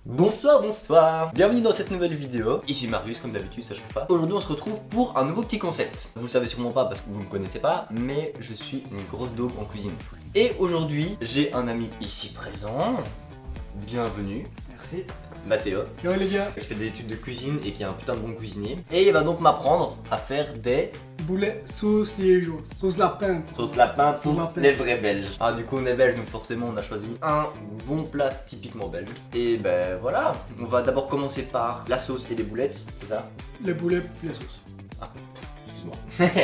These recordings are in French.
Bonsoir, bonsoir. Bienvenue dans cette nouvelle vidéo. Ici Marius, comme d'habitude, ça change pas. Aujourd'hui, on se retrouve pour un nouveau petit concept. Vous le savez sûrement pas parce que vous me connaissez pas, mais je suis une grosse daube en cuisine. Et aujourd'hui, j'ai un ami ici présent. Bienvenue. Merci. Mathéo. Yo les gars. Qui fait des études de cuisine et qui est un putain de bon cuisinier. Et il va donc m'apprendre à faire des boulet sauce liégeoise, sauce lapin. sauce lapin pour Sauce lapin. les vrais belges. Ah, du coup on est belge, donc forcément on a choisi un bon plat typiquement belge. Et ben voilà, on va d'abord commencer par la sauce et les boulettes, c'est ça? Les boulets puis la sauce. Ah, excuse-moi.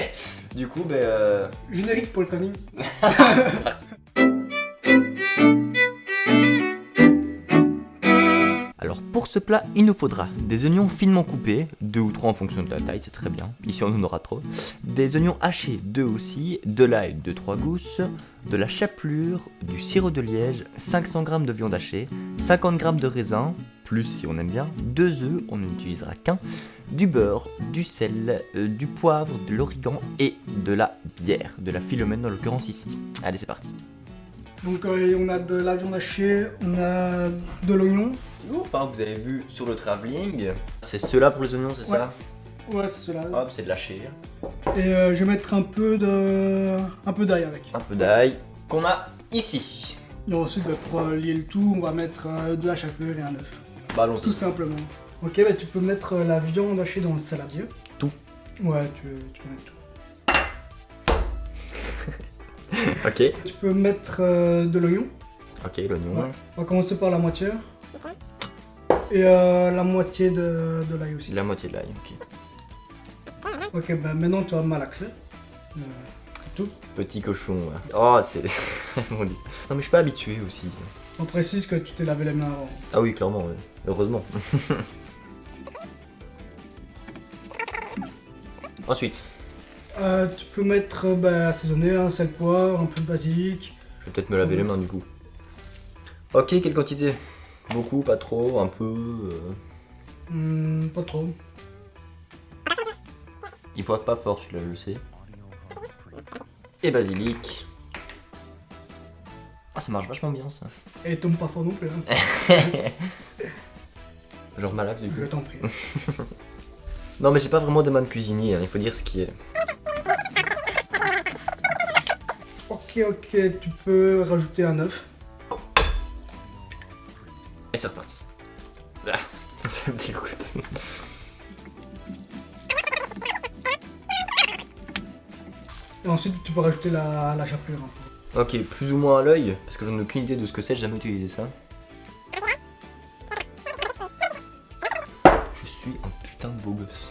Du coup ben Générique pour le training. Alors pour ce plat, il nous faudra des oignons finement coupés, 2 ou 3 en fonction de la taille, c'est très bien. Ici on en aura trop. Des oignons hachés, 2 aussi, de l'ail, 2-3 gousses, de la chapelure, du sirop de liège, 500 g de viande hachée, 50 g de raisin, plus si on aime bien, 2 œufs, on n'utilisera qu'un, du beurre, du sel, du poivre, de l'origan et de la bière, de la Philomène en l'occurrence ici. Allez c'est parti. Donc on a de la viande hachée, on a de l'oignon. Vous avez vu sur le travelling, c'est cela pour les oignons, c'est Ouais. ça? Ouais, c'est cela. Hop, c'est de la chair. Et je vais mettre un peu d'ail avec. Un peu d'ail qu'on a ici. Et ensuite, pour lier le tout, on va mettre de la chapelure et un œuf. Bah allons-y. Tout simplement. Ok, bah, tu peux mettre la viande hachée dans le saladier. Tout? Ouais, tu peux mettre tout. Ok. Tu peux mettre de l'oignon. Ok, l'oignon. Ouais. On va commencer par la moitié. Et la moitié de l'ail aussi. La moitié de l'ail, ok. Ok, bah maintenant tu vas malaxer. Tout. Petit cochon, ouais. Oh, c'est... Mon Dieu. Non mais je suis pas habitué aussi. On précise que tu t'es lavé les mains avant. Ah oui, clairement, ouais. Heureusement. Ensuite, Tu peux mettre assaisonner, un sel, poivre, un peu de basilic. je vais peut-être me laver les mains du coup. Ok, quelle quantité? Beaucoup, pas trop, un peu... Pas trop. Il poivre pas fort, celui-là, je le sais. Et basilic. Ah, ça marche vachement bien, ça. Et tombe pas fort non plus. Hein. Genre malax, du coup. Je t'en prie. Non, mais j'ai pas vraiment des mains de cuisinier, hein, il faut dire ce qui est. Ok, tu peux rajouter un œuf. Et c'est reparti. Ah, ça me dégoûte. Et ensuite tu peux rajouter la chapelure. Un peu. Ok, plus ou moins à l'œil, parce que j'en ai aucune idée de ce que c'est, j'ai jamais utilisé ça. Je suis un putain de beau gosse.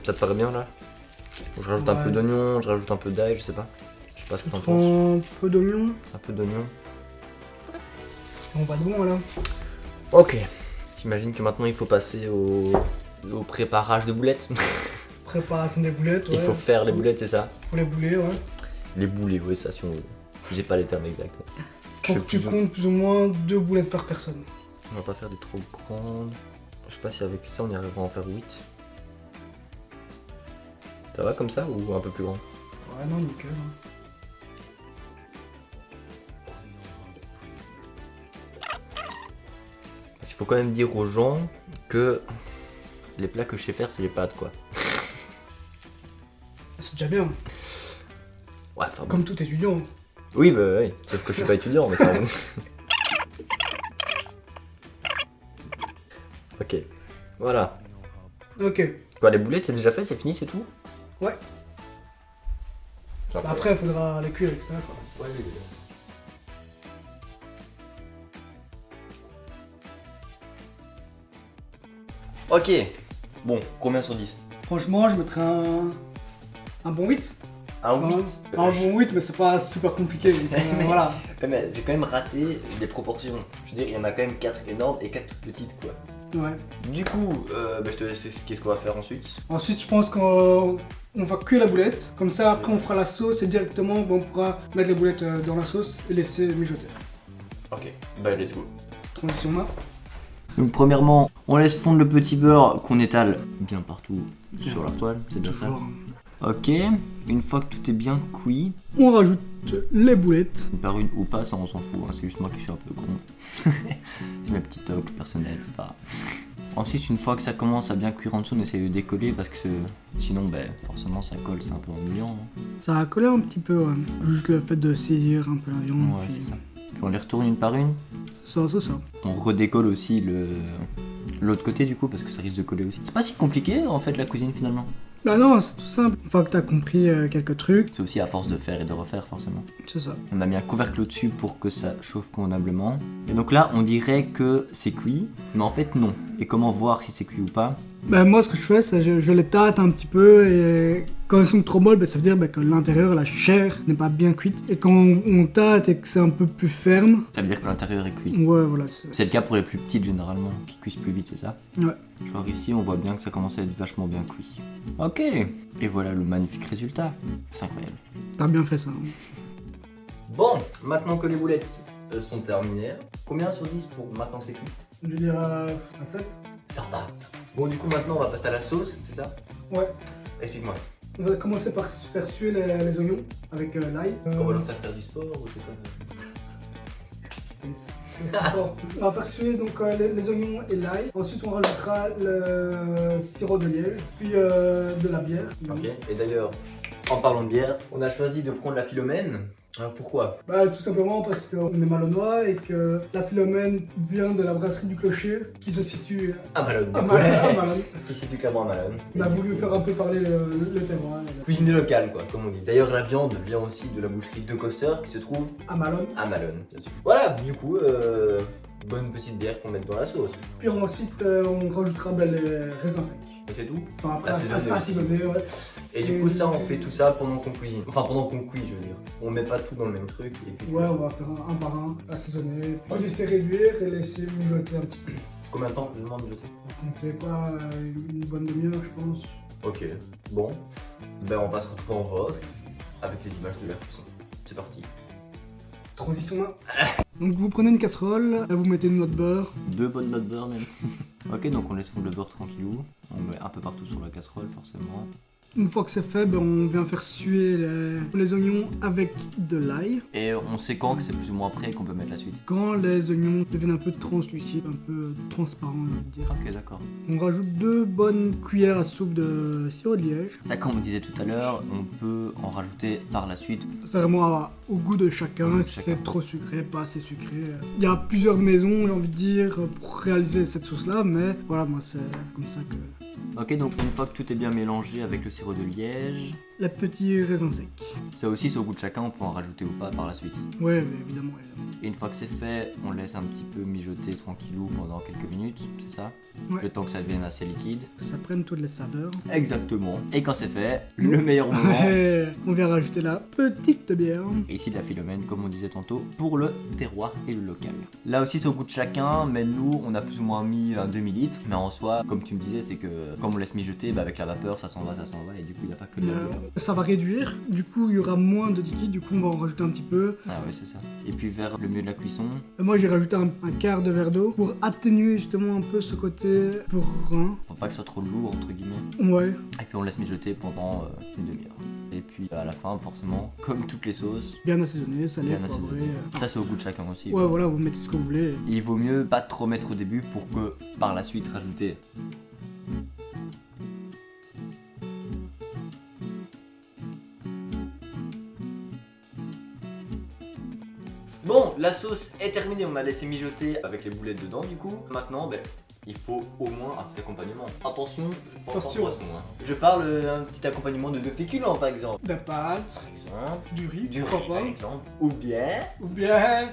Ça te paraît bien là? Je rajoute un Ouais. peu d'oignon, je rajoute un peu d'ail, je sais pas. Je sais pas ce que Tu t'en prends penses. un peu d'oignon. Un peu d'oignon. On va de bon là. Ok. J'imagine que maintenant il faut passer au préparage de boulettes. Préparation des boulettes. Ouais. Il faut faire les boulettes, c'est ça? Pour les boulets, ouais. Les boulets, ouais, ça si on veut. J'ai pas les termes exacts. Je Faut fais que tu plus ou- comptes plus ou moins 2 boulettes par personne. On va pas faire des trop grandes. Je sais pas si avec ça on y arrivera à en faire 8. Ça va comme ça ou un peu plus grand? Ouais, non, nickel. Hein. Parce qu'il faut quand même dire aux gens que les plats que je sais faire c'est les pâtes quoi. C'est déjà bien. Ouais, enfin bon. Comme tout étudiant. Oui, bah oui. Sauf que je suis pas étudiant, mais ça. Ok. Voilà. Ok. Quoi, les boulettes c'est déjà fait, c'est fini, c'est tout? Ouais. Genre, Bah après, il faudra les cuire, etc. Quoi. ouais, ok. Bon, combien sur 10? Franchement, je mettrais un bon 8. Un 8. Un bon 8, mais c'est pas super compliqué. Donc, voilà. Ouais, mais j'ai quand même raté les proportions. Je veux dire, il y en a quand même 4 énormes et 4 toutes petites quoi. Ouais. Du coup, je te laisse expliquer ce qu'on va faire ensuite. Ensuite, je pense qu'on va cuire la boulette. Comme ça, après, on fera la sauce et directement, on pourra mettre les boulettes dans la sauce et laisser mijoter. Ok, bah let's go. Transition là. Donc premièrement, on laisse fondre le petit beurre qu'on étale bien partout sur la toile, c'est bien ça. Toujours. Ok, une fois que tout est bien cuit, On rajoute les boulettes. Par une ou pas, ça on s'en fout, hein. C'est juste moi qui suis un peu con. C'est ma petite toque personnelle, c'est pas grave. Ensuite, une fois que ça commence à bien cuire en dessous, on essaie de décoller parce que sinon, forcément, ça colle, c'est un peu ennuyant. Hein. Ça a collé un petit peu, ouais. Juste le fait de saisir un peu la viande. Ouais, c'est ça. Puis on les retourne une par une. C'est ça. On redécolle aussi l'autre côté du coup parce que ça risque de coller aussi. C'est pas si compliqué en fait la cuisine finalement. Bah non, c'est tout simple. Une fois que t'as compris quelques trucs, C'est aussi à force de faire et de refaire forcément. c'est ça. On a mis un couvercle au-dessus pour que ça chauffe convenablement. Et donc là, on dirait que c'est cuit, mais en fait non. Et comment voir si c'est cuit ou pas? Bah moi, ce que je fais, c'est je les tâte un petit peu et quand elles sont trop molles, ça veut dire que l'intérieur, la chair, n'est pas bien cuite. Et quand on tâte et que c'est un peu plus ferme, Ça veut dire que l'intérieur est cuit. ouais, voilà. C'est le cas pour les plus petites généralement, qui cuisent plus vite, c'est ça? Ouais. Genre ici, on voit bien que ça commence à être vachement bien cuit. Ok. Et voilà le magnifique résultat. C'est incroyable. T'as bien fait ça. Bon, maintenant que les boulettes sont terminées, combien sur 10 pour maintenant c'est cuit? Je vais dire un 7. Ça va. Bon, du coup, maintenant on va passer à la sauce, c'est ça? Ouais. Explique-moi. On va commencer par faire suer les oignons avec l'ail. On va leur faire du sport ou c'est quoi? C'est fort. On va faire suer donc les oignons et l'ail. Ensuite, on rajoutera le sirop de liège, puis de la bière. Ok. Et d'ailleurs, en parlant de bière, on a choisi de prendre la Philomène. Alors pourquoi? Bah, tout simplement parce qu'on est malonnois et que la Philomène vient de la brasserie du Clocher qui se situe À Malone. à Malone. Qui se situe clairement à Malone. On a voulu faire un peu parler le terroir. Cuisiner local, quoi, comme on dit. D'ailleurs, la viande vient aussi de la boucherie De Cosseur qui se trouve À Malone. à Malone, bien sûr. Voilà, du coup, bonne petite bière qu'on met dans la sauce. Puis ensuite, on rajoutera les raisins secs. Et c'est tout. Enfin, après, Assaisonner. assaisonner, ouais. Et du coup, ça, on fait tout ça pendant qu'on cuisine. Enfin, pendant qu'on cuit, je veux dire. On met pas tout dans le même truc. Et puis... Ouais, on va faire un par un, assaisonner, puis laisser réduire et laisser mijoter un petit peu. Combien de temps je demande de jeter? Comptez pas une bonne demi-heure, je pense. Ok, bon. Ben, on va se retrouver en off avec les images de la cuisson. C'est parti. Transition là. Donc vous prenez une casserole, vous mettez une noix de beurre. 2 bonnes notes de beurre même. Ok, donc on laisse fondre le beurre tranquillou. On met un peu partout sur la casserole forcément. Une fois que c'est fait, on vient faire suer les oignons avec de l'ail. Et on sait quand que c'est plus ou moins prêt et qu'on peut mettre la suite. Quand les oignons deviennent un peu translucides, un peu transparents, on va dire. Ok, d'accord. On rajoute 2 bonnes cuillères à soupe de sirop de liège. Ça, comme on disait tout à l'heure, on peut en rajouter par la suite. C'est vraiment au goût de chacun, si c'est trop sucré, pas assez sucré. Il y a plusieurs maisons, j'ai envie de dire, pour réaliser cette sauce-là, mais voilà, moi c'est comme ça que... Ok, donc une fois que tout est bien mélangé avec le sirop de liège, Les petits raisins secs. ça aussi c'est au goût de chacun, on peut en rajouter ou pas par la suite. Ouais, mais évidemment. Et une fois que c'est fait, on laisse un petit peu mijoter tranquillou pendant quelques minutes, c'est ça? Ouais. Le temps que ça devienne assez liquide. Ça prenne toutes les saveurs. Exactement. Et quand c'est fait, le meilleur moment. Et on vient rajouter la petite bière. Et ici de la Philomène, comme on disait tantôt, pour le terroir et le local. Là aussi c'est au goût de chacun, mais nous on a plus ou moins mis un demi-litre. Mais en soi, comme tu me disais, c'est que comme on laisse mijoter, avec la vapeur ça s'en va, et du coup il n'y a pas que de la bière. Ça va réduire, du coup il y aura moins de liquide, du coup on va en rajouter un petit peu. Ah ouais, c'est ça. Et puis vers le milieu de la cuisson. Moi j'ai rajouté un quart de verre d'eau pour atténuer justement un peu ce côté brun. Pour pas que ce soit trop lourd entre guillemets. Ouais. Et puis on laisse mijoter pendant une demi-heure. Et puis à la fin, forcément, comme toutes les sauces, Bien assaisonné, salé, bien poivré. assaisonnées. Ça c'est au goût de chacun aussi. Ouais, voilà, vous mettez ce que vous voulez. Il vaut mieux pas trop mettre au début pour que par la suite rajouter. Bon, la sauce est terminée, on a laissé mijoter avec les boulettes dedans du coup. Maintenant, il faut au moins un petit accompagnement. Attention, je parle Attention. en poisson, hein. Je parle d'un petit accompagnement de féculents par exemple. Des pâtes, Par exemple, du riz, du riz pourquoi par pas. exemple, ou bien Ou bien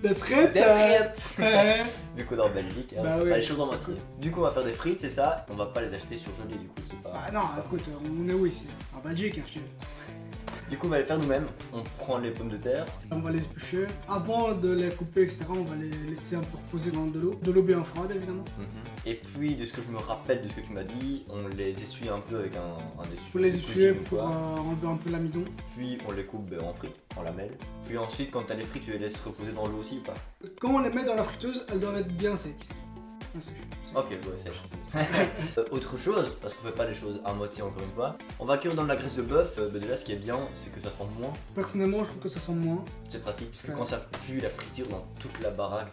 des frites. des frites. Ouais. Du coup, dans Belgique, Bah pas oui. les choses en moitié. Du coup, on va faire des frites, c'est ça. On va pas les acheter surgelées, du coup, c'est pas. Bah non, écoute, on est où ici? En Belgique, hein, je te dis. Du coup, on va les faire nous-mêmes. On prend les pommes de terre. On va les éplucher. Avant de les couper, etc., on va les laisser un peu reposer dans de l'eau bien froide, évidemment. Et puis, de ce que je me rappelle de ce que tu m'as dit, on les essuie un peu avec un essuie. Faut les essuyer cuisine ou pour quoi. enlever un peu l'amidon. Puis, on les coupe en frites, en lamelles. Puis ensuite, quand t'as les frites, tu les laisses reposer dans l'eau aussi ou pas? Quand on les met dans la friteuse, elles doivent être bien secs. Ah, c'est chaud. Ok, ouais, c'est autre chose, parce qu'on fait pas les choses à moitié encore une fois. On va cuire dans de la graisse de bœuf. Déjà, ce qui est bien, c'est que ça sent moins. Personnellement, je trouve que ça sent moins. C'est pratique, parce que Ouais. quand ça pue la friture dans toute la baraque,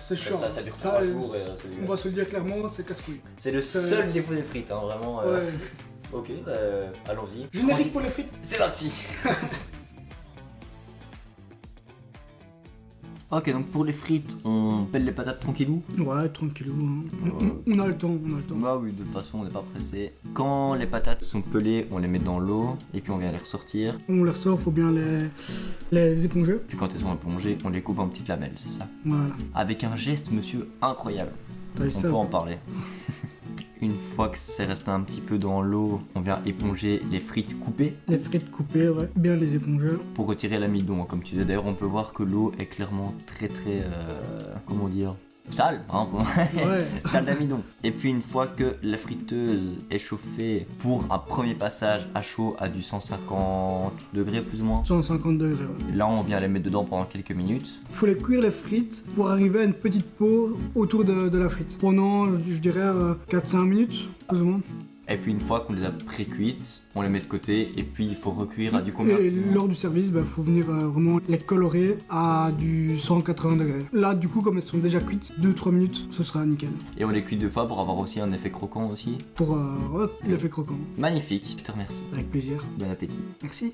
C'est chiant. ça dure 3 jours. C'est on dégueulasse. va se le dire clairement, c'est casse-couille. C'est le seul défaut des frites, hein, vraiment. Ouais. Ok, allons-y. Générique pour les frites. C'est parti. Ok, donc pour les frites, on pèle les patates tranquillou. Ouais, tranquillou. Hein. On a le temps, on a le temps. Bah oui, de toute façon, on n'est pas pressé. Quand les patates sont pelées, on les met dans l'eau et puis on vient les ressortir. On les ressort, faut bien les éponger. Puis quand elles sont plongées, on les coupe en petites lamelles, c'est ça. Voilà. Avec un geste, monsieur, incroyable. T'as vu On ça peut en parler. Une fois que c'est resté un petit peu dans l'eau, on vient éponger les frites coupées Les frites coupées, ouais. Bien les éponger. pour retirer l'amidon, comme tu disais. D'ailleurs, on peut voir que l'eau est clairement très, comment dire, sale, hein, Ouais. sale d'amidon. Et puis une fois que la friteuse est chauffée pour un premier passage à chaud à du 150 degrés plus ou moins, 150 degrés, ouais. là on vient les mettre dedans pendant quelques minutes. Il faut les cuire les frites pour arriver à une petite peau autour de la frite. Pendant, je dirais, 4-5 minutes, plus ou moins. Et puis une fois qu'on les a pré-cuites, on les met de côté et puis il faut recuire à du combien? Et lors du service, il faut venir vraiment les colorer à du 180 degrés. Là, du coup, comme elles sont déjà cuites, 2-3 minutes, ce sera nickel. Et on les cuit 2 fois pour avoir aussi un effet croquant aussi. Pour l'effet croquant. Magnifique, je te remercie. Avec plaisir. Bon appétit. Merci.